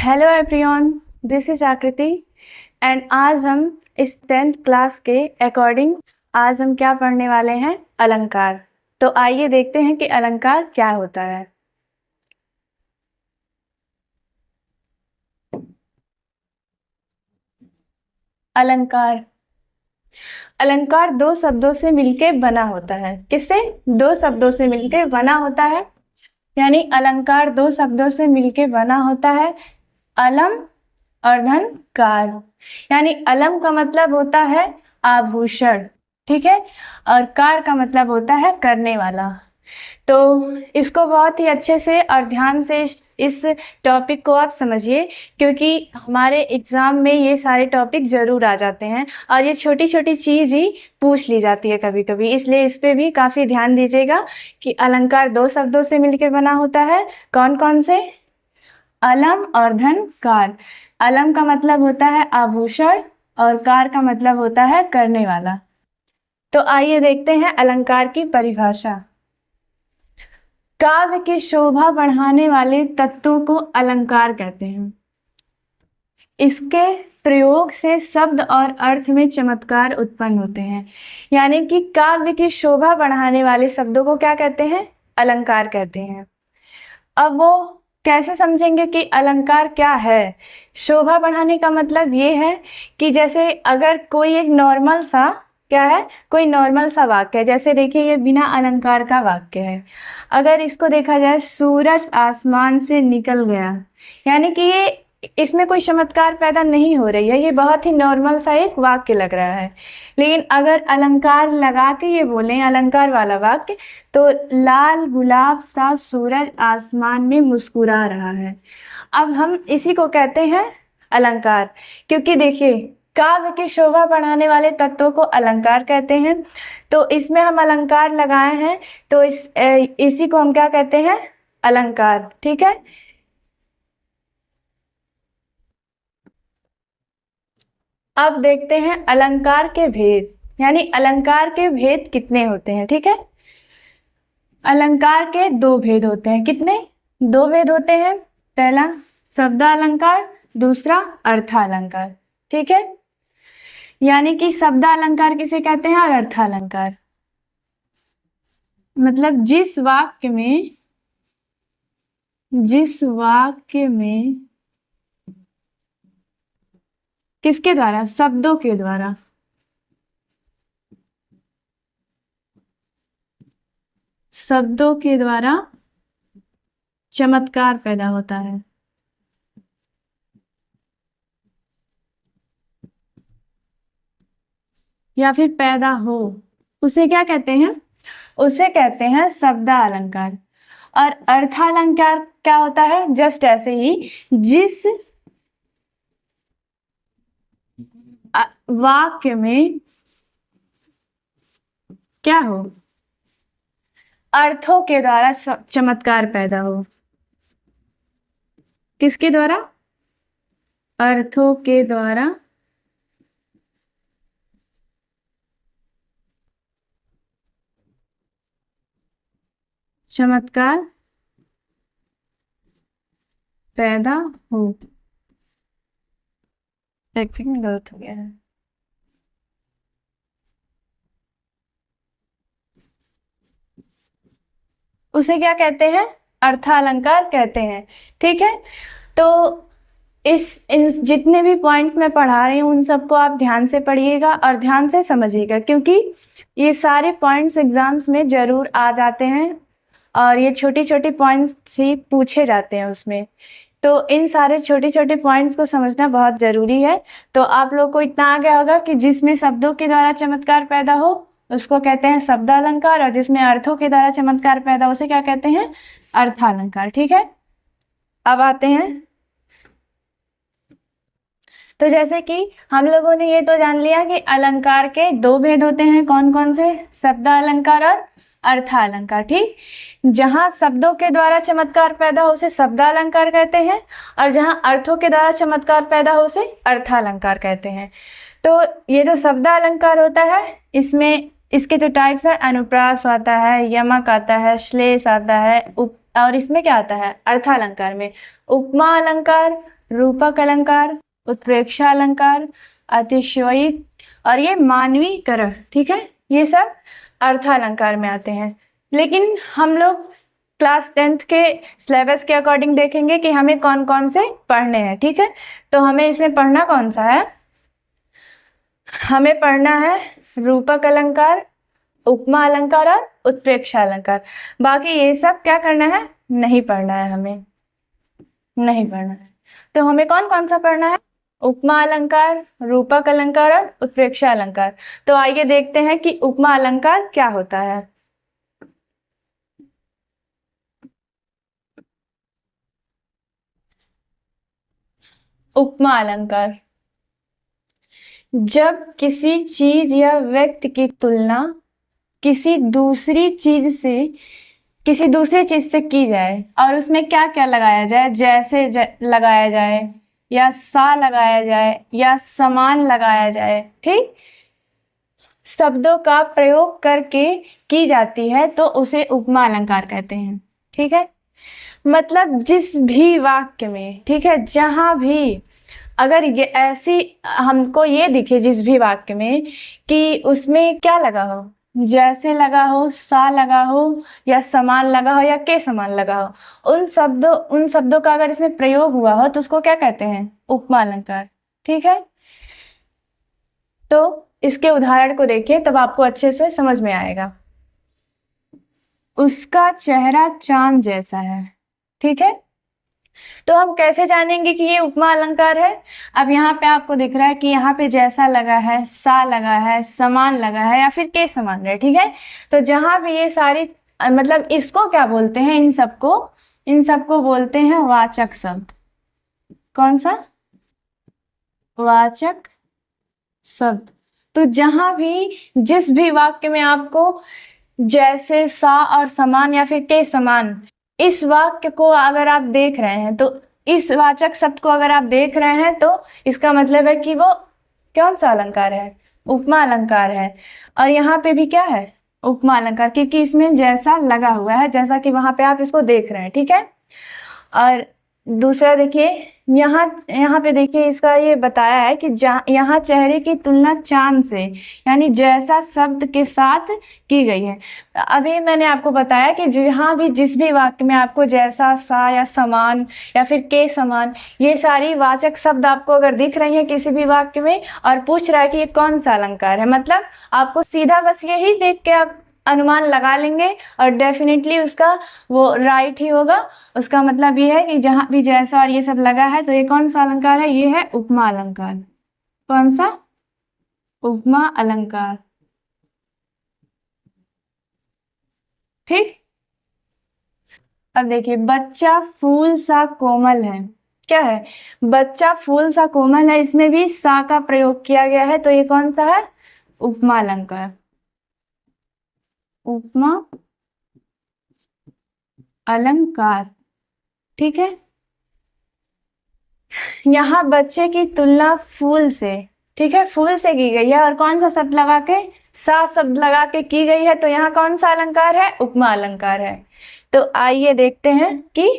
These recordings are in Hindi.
हेलो एवरीवन, दिस इज आकृति एंड आज हम इस 10th क्लास के अकॉर्डिंग आज हम क्या पढ़ने वाले हैं, अलंकार। तो आइए देखते हैं कि अलंकार क्या होता है। अलंकार अलंकार दो शब्दों से मिलके बना होता है। किससे? दो शब्दों से मिलके बना होता है। यानी अलंकार दो शब्दों से मिलके बना होता है, अलम और धन कार। यानी अलम का मतलब होता है आभूषण, ठीक है, और कार का मतलब होता है करने वाला। तो इसको बहुत ही अच्छे से और ध्यान से इस टॉपिक को आप समझिए, क्योंकि हमारे एग्ज़ाम में ये सारे टॉपिक ज़रूर आ जाते हैं और ये छोटी छोटी चीज़ ही पूछ ली जाती है कभी कभी, इसलिए इस पे भी काफ़ी ध्यान दीजिएगा कि अलंकार दो शब्दों से मिलकर बना होता है। कौन कौन से? अलम और धन कार। अलम का मतलब होता है आभूषण और कार का मतलब होता है करने वाला। तो आइए देखते हैं अलंकार की परिभाषा। काव्य की शोभा बढ़ाने वाले तत्वों को अलंकार कहते हैं। इसके प्रयोग से शब्द और अर्थ में चमत्कार उत्पन्न होते हैं। यानी कि काव्य की शोभा बढ़ाने वाले शब्दों को क्या कहते हैं? अलंकार कहते हैं। अब वो कैसे समझेंगे कि अलंकार क्या है? शोभा बढ़ाने का मतलब ये है कि जैसे अगर कोई एक नॉर्मल सा क्या है, कोई नॉर्मल सा वाक्य है, जैसे देखिए ये बिना अलंकार का वाक्य है। अगर इसको देखा जाए, सूरज आसमान से निकल गया, यानी कि ये इसमें कोई चमत्कार पैदा नहीं हो रही है, ये बहुत ही नॉर्मल सा एक वाक्य लग रहा है। लेकिन अगर अलंकार लगा के ये बोलें अलंकार वाला वाक्य, तो लाल गुलाब सा सूरज आसमान में मुस्कुरा रहा है। अब हम इसी को कहते हैं अलंकार, क्योंकि देखिए काव्य की शोभा बढ़ाने वाले तत्वों को अलंकार कहते हैं। तो इसमें हम अलंकार लगाए हैं, तो इसी को हम क्या कहते हैं? अलंकार, ठीक है। अब देखते हैं अलंकार के भेद, यानी अलंकार के भेद कितने होते हैं, ठीक है। अलंकार के दो भेद होते हैं। कितने? दो भेद होते हैं। पहला शब्दालंकार, दूसरा अर्थालंकार, ठीक है। यानी कि शब्दालंकार किसे कहते हैं और अर्थालंकार मतलब जिस वाक्य में किसके द्वारा? शब्दों के द्वारा चमत्कार पैदा होता है। या फिर पैदा हो, उसे क्या कहते हैं? उसे कहते हैं शब्दालंकार। और अर्थालंकार क्या होता है? जस्ट ऐसे ही, जिस वाक्य में क्या हो? अर्थों के द्वारा चमत्कार पैदा हो। किसके द्वारा? अर्थों के द्वारा चमत्कार पैदा हो। एक सेकंड, गलत हो गया है। उसे क्या कहते हैं? अर्थालंकार कहते हैं, ठीक है। तो इन जितने भी पॉइंट्स मैं पढ़ा रही हूँ उन सबको आप ध्यान से पढ़िएगा और ध्यान से समझिएगा, क्योंकि ये सारे पॉइंट्स एग्जाम्स में जरूर आ जाते हैं और ये छोटी छोटी पॉइंट्स ही पूछे जाते हैं उसमें। तो इन सारे छोटे छोटे पॉइंट्स को समझना बहुत ज़रूरी है। तो आप लोग को इतना आ गया होगा कि जिसमें शब्दों के द्वारा चमत्कार पैदा हो उसको कहते हैं शब्दालंकार, और जिसमें अर्थों के द्वारा चमत्कार पैदा हो उसे क्या कहते हैं? अर्थालंकार, ठीक है। अब आते हैं, तो जैसे कि हम लोगों ने ये तो जान लिया कि अलंकार के दो भेद होते हैं। कौन कौन से? शब्दालंकार और अर्थालंकार, ठीक। जहां शब्दों के द्वारा चमत्कार पैदा हो उसे शब्दालंकार कहते हैं, और जहां अर्थों के द्वारा चमत्कार पैदा हो उसे अर्थालंकार कहते हैं। तो ये जो शब्दालंकार होता है, इसमें इसके जो टाइप्स है, अनुप्रास आता है, यमक आता है, श्लेष आता है, और इसमें क्या आता है? अर्थालंकार में उपमा अलंकार, रूपक अलंकार, उत्प्रेक्षा अलंकार, अतिशयोक्ति और ये मानवीकरण, ठीक है, ये सब अर्थालंकार में आते हैं। लेकिन हम लोग क्लास 10th के सिलेबस के अकॉर्डिंग देखेंगे कि हमें कौन कौन से पढ़ने हैं, ठीक है। तो हमें इसमें पढ़ना कौन सा है, हमें पढ़ना है रूपक अलंकार, उपमा अलंकार और उत्प्रेक्षा अलंकार। बाकी ये सब क्या करना है, नहीं पढ़ना है, हमें नहीं पढ़ना है। तो हमें कौन कौन सा पढ़ना है, उपमा अलंकार, रूपक अलंकार और उत्प्रेक्षा अलंकार। तो आइए देखते हैं कि उपमा अलंकार क्या होता है। उपमा अलंकार, जब किसी चीज या व्यक्ति की तुलना किसी दूसरी चीज से की जाए और उसमें क्या क्या लगाया जाए, जैसे लगाया जाए या सा लगाया जाए या समान लगाया जाए, ठीक, शब्दों का प्रयोग करके की जाती है तो उसे उपमा अलंकार कहते हैं, ठीक है। मतलब जिस भी वाक्य में, ठीक है, जहां भी अगर ये ऐसी हमको ये दिखे जिस भी वाक्य में कि उसमें क्या लगा हो, जैसे लगा हो, सा लगा हो या समान लगा हो या के समान लगा हो, उन शब्दों का अगर इसमें प्रयोग हुआ हो तो उसको क्या कहते हैं, उपमा अलंकार, ठीक है। तो इसके उदाहरण को देखिए तब आपको अच्छे से समझ में आएगा। उसका चेहरा चांद जैसा है, ठीक है। तो हम कैसे जानेंगे कि ये उपमा अलंकार है। अब यहाँ पे आपको दिख रहा है कि यहाँ पे जैसा लगा है, सा लगा है, समान लगा है या फिर के समान है, ठीक है। तो जहाँ भी ये सारी मतलब इसको क्या बोलते हैं, इन सबको बोलते हैं वाचक शब्द। कौन सा, वाचक शब्द। तो जहां भी जिस भी वाक्य में आपको जैसे, सा और समान या फिर के समान, इस वाक्य को अगर आप देख रहे हैं तो इस वाचक शब्द को अगर आप देख रहे हैं तो इसका मतलब है कि वो कौन सा अलंकार है, उपमा अलंकार है। और यहाँ पे भी क्या है, उपमा अलंकार, क्योंकि इसमें जैसा लगा हुआ है, जैसा कि वहां पे आप इसको देख रहे हैं, ठीक है। और दूसरा देखिए, यहाँ पे देखिए इसका ये बताया है कि यहाँ चेहरे की तुलना चांद से यानी जैसा शब्द के साथ की गई है। अभी मैंने आपको बताया कि जहाँ भी जिस भी वाक्य में आपको जैसा, सा या समान या फिर के समान, ये सारी वाचक शब्द आपको अगर दिख रही है किसी भी वाक्य में और पूछ रहा है कि ये कौन सा अलंकार है, मतलब आपको सीधा बस यही देख के आप अनुमान लगा लेंगे और डेफिनेटली उसका वो राइट ही होगा। उसका मतलब ये है कि जहां भी जैसा और ये सब लगा है तो ये कौन सा अलंकार है, ये है उपमा अलंकार। कौन सा, उपमा अलंकार, ठीक। अब देखिए, बच्चा फूल सा कोमल है, क्या है, बच्चा फूल सा कोमल है, इसमें भी सा का प्रयोग किया गया है तो ये कौन सा है, उपमा अलंकार, उपमा अलंकार, ठीक है। यहाँ बच्चे की तुलना फूल से, ठीक है, फूल से की गई है और कौन सा शब्द लगा के, सा शब्द लगा के की गई है तो यहाँ कौन सा अलंकार है, उपमा अलंकार है। तो आइए देखते हैं कि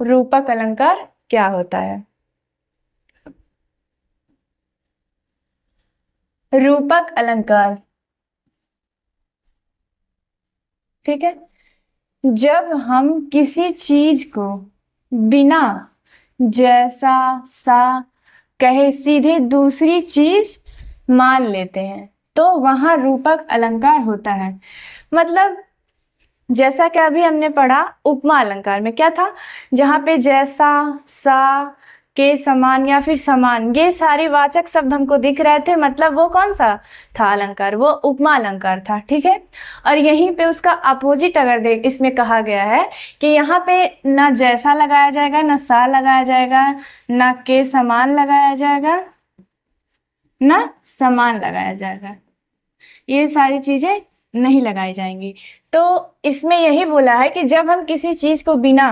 रूपक अलंकार क्या होता है। रूपक अलंकार, ठीक है, जब हम किसी चीज को बिना जैसा, सा कहे सीधे दूसरी चीज मान लेते हैं तो वहां रूपक अलंकार होता है। मतलब जैसा कि अभी हमने पढ़ा उपमा अलंकार में क्या था, जहां पे जैसा, सा, के समान या फिर समान, ये सारे वाचक शब्द हमको दिख रहे थे, मतलब वो कौन सा था अलंकार, वो उपमा अलंकार था, ठीक है। और यहीं पे उसका अपोजिट अगर देख इसमें कहा गया है कि यहाँ पे ना जैसा लगाया जाएगा, ना सा लगाया जाएगा, ना के समान लगाया जाएगा, ना समान लगाया जाएगा, ये सारी चीजें नहीं लगाई जाएंगी। तो इसमें यही बोला है कि जब हम किसी चीज को बिना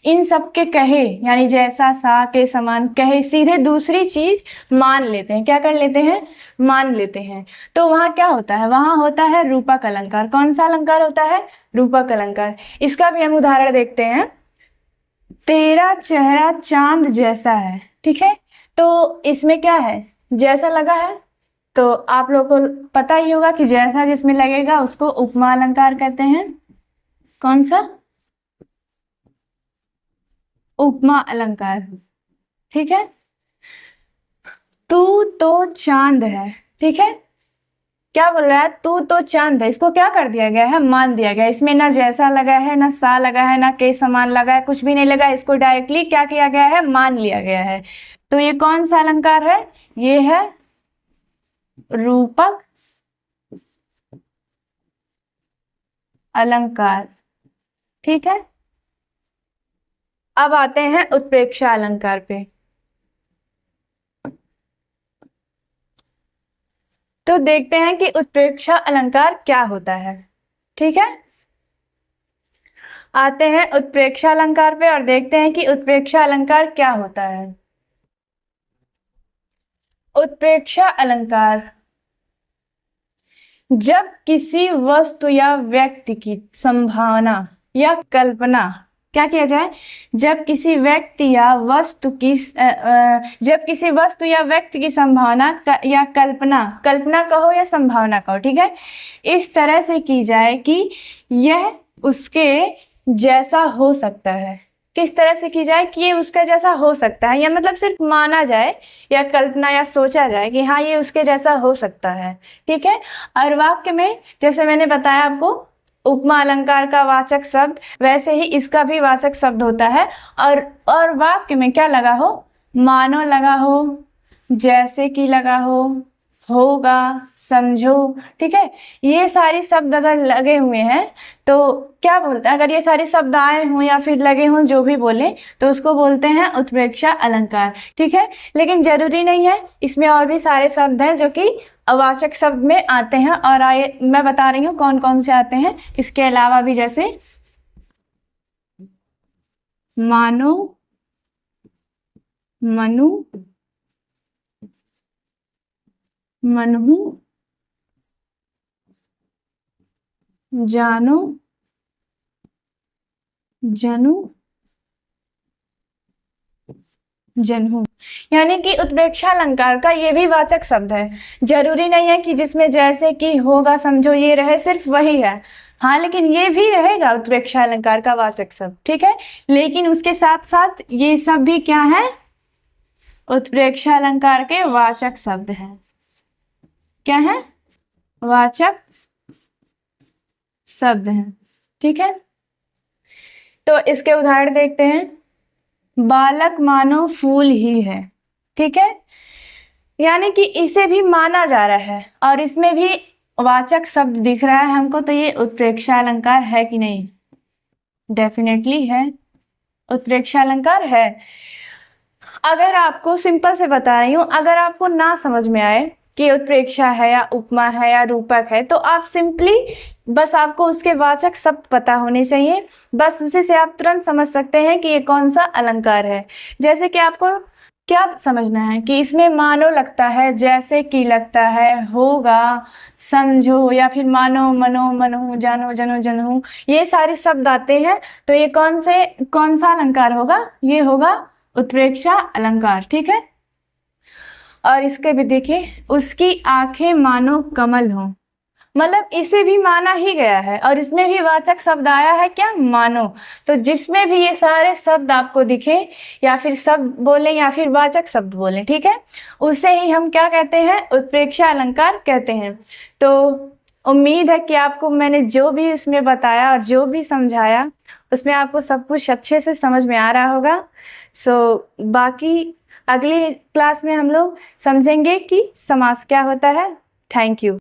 इन सब के कहे यानी जैसा, सा, के समान कहे सीधे दूसरी चीज मान लेते हैं, क्या कर लेते हैं, मान लेते हैं, तो वहां क्या होता है, वहां होता है रूपक अलंकार। कौन सा अलंकार होता है, रूपक अलंकार। इसका भी हम उदाहरण देखते हैं। तेरा चेहरा चांद जैसा है, ठीक है। तो इसमें क्या है, जैसा लगा है, तो आप लोग को पता ही होगा कि जैसा जिसमें लगेगा उसको उपमा अलंकार कहते हैं। कौन सा? उपमा अलंकार, ठीक है। तू तो चांद है, ठीक है। क्या बोल रहा है, तू तो चांद है, इसको क्या कर दिया गया है, मान दिया गया है। इसमें ना जैसा लगा है, ना सा लगा है, ना के समान लगा है, कुछ भी नहीं लगा, इसको डायरेक्टली क्या किया गया है, मान लिया गया है। तो ये कौन सा अलंकार है, ये है रूपक अलंकार, ठीक है। अब आते हैं उत्प्रेक्षा अलंकार पे। तो देखते हैं कि उत्प्रेक्षा अलंकार क्या होता है, ठीक है। आते हैं उत्प्रेक्षा अलंकार पे और देखते हैं कि उत्प्रेक्षा अलंकार क्या होता है। उत्प्रेक्षा अलंकार जब किसी वस्तु या व्यक्ति की संभावना या कल्पना, क्या किया जाए, जब किसी व्यक्ति या वस्तु की जब किसी वस्तु या व्यक्ति की संभावना या कल्पना, कल्पना कहो या संभावना कहो, ठीक है, इस तरह से की जाए कि यह उसके जैसा हो सकता है। किस तरह से की जाए कि ये उसका जैसा हो सकता है, या मतलब सिर्फ माना जाए या कल्पना या सोचा जाए कि हाँ ये उसके जैसा हो सकता है, ठीक है। और वाक्य में जैसे मैंने बताया आपको, उपमा अलंकार का वाचक शब्द, वैसे ही इसका भी वाचक शब्द होता है। और वाक्य में क्या लगा हो, मानो लगा हो, जैसे कि लगा हो, होगा, समझो, ठीक है। ये सारे शब्द अगर लगे हुए हैं तो क्या बोलते हैं, अगर ये सारे शब्द आए हों या फिर लगे हों, जो भी बोले, तो उसको बोलते हैं उत्प्रेक्षा अलंकार, ठीक है। लेकिन जरूरी नहीं है, इसमें और भी सारे शब्द हैं जो कि अवाचक शब्द में आते हैं, और आए मैं बता रही हूँ कौन कौन से आते हैं। इसके अलावा भी जैसे मानो, मनु, मनहु, जानो, जनु, जनहु, यानी कि उत्प्रेक्षा अलंकार का ये भी वाचक शब्द है। जरूरी नहीं है कि जिसमें जैसे कि, होगा, समझो ये रहे, सिर्फ वही है। हाँ, लेकिन ये भी रहेगा उत्प्रेक्षा अलंकार का वाचक शब्द, ठीक है। लेकिन उसके साथ साथ ये सब भी क्या है, उत्प्रेक्षा अलंकार के वाचक शब्द हैं। क्या है, वाचक शब्द हैं, ठीक है। तो इसके उदाहरण देखते हैं। बालक मानो फूल ही है, ठीक है, यानी कि इसे भी माना जा रहा है और इसमें भी वाचक शब्द दिख रहा है हमको, तो ये उत्प्रेक्षा अलंकार है कि नहीं, डेफिनेटली है, उत्प्रेक्षा अलंकार है। अगर आपको सिंपल से बता रही हूँ, अगर आपको ना समझ में आए कि उत्प्रेक्षा है या उपमा है या रूपक है, तो आप सिंपली बस आपको उसके वाचक शब्द पता होने चाहिए, बस उसी से आप तुरंत समझ सकते हैं कि ये कौन सा अलंकार है। जैसे कि आपको क्या समझना है कि इसमें मानो लगता है, जैसे कि लगता है, होगा, समझो, या फिर मानो, मनो, मनहु, जानो, जनो, जनहु, ये सारे शब्द आते हैं। तो ये कौन सा अलंकार होगा, ये होगा उत्प्रेक्षा अलंकार, ठीक है। और इसके भी देखिए, उसकी आंखें मानो कमल हो, मतलब इसे भी माना ही गया है और इसमें भी वाचक शब्द आया है, क्या, मानो। तो जिसमें भी ये सारे शब्द आपको दिखे, या फिर शब्द बोले या फिर वाचक शब्द बोले, ठीक है, उसे ही हम क्या कहते हैं, उत्प्रेक्षा अलंकार कहते हैं। तो उम्मीद है कि आपको मैंने जो भी इसमें बताया और जो भी समझाया, उसमें आपको सब कुछ अच्छे से समझ में आ रहा होगा। बाकी अगली क्लास में हम लोग समझेंगे कि समास क्या होता है। Thank you.